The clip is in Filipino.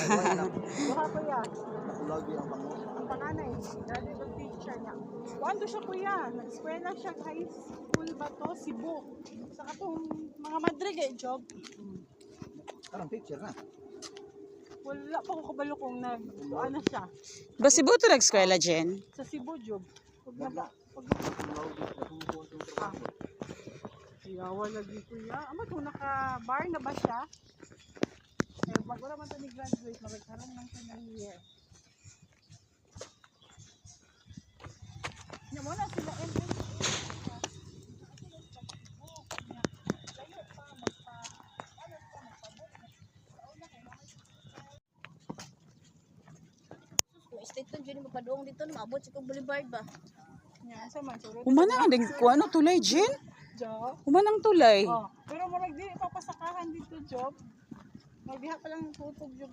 Duha kuya. Lagi ang pango. Ang panganay, graduate teacher niya. Kuan siya kuya, nag-eskwela siya high school ba to, Cebu. Sa katong mga madrig job. Karang picture na. Wala pa ko kabalo kung ano siya. Ba Cebu to nag-eskwela, Jen? Sa Cebu job. Yawa lagi kuya. Ama kung naka-bar na ba siya? Eh, wag wala man to ni graduate, magkaroon lang siya ng year. Nya mo na sila State to dyan mapadong dito na maabot sa Boulevard ba? nya sa man surot. Humanang ding kuan tulay, Jen? Job. Humanang tulay. Oh, pero murag di pa pasakahan dito job. Magdiha pa lang tutog job.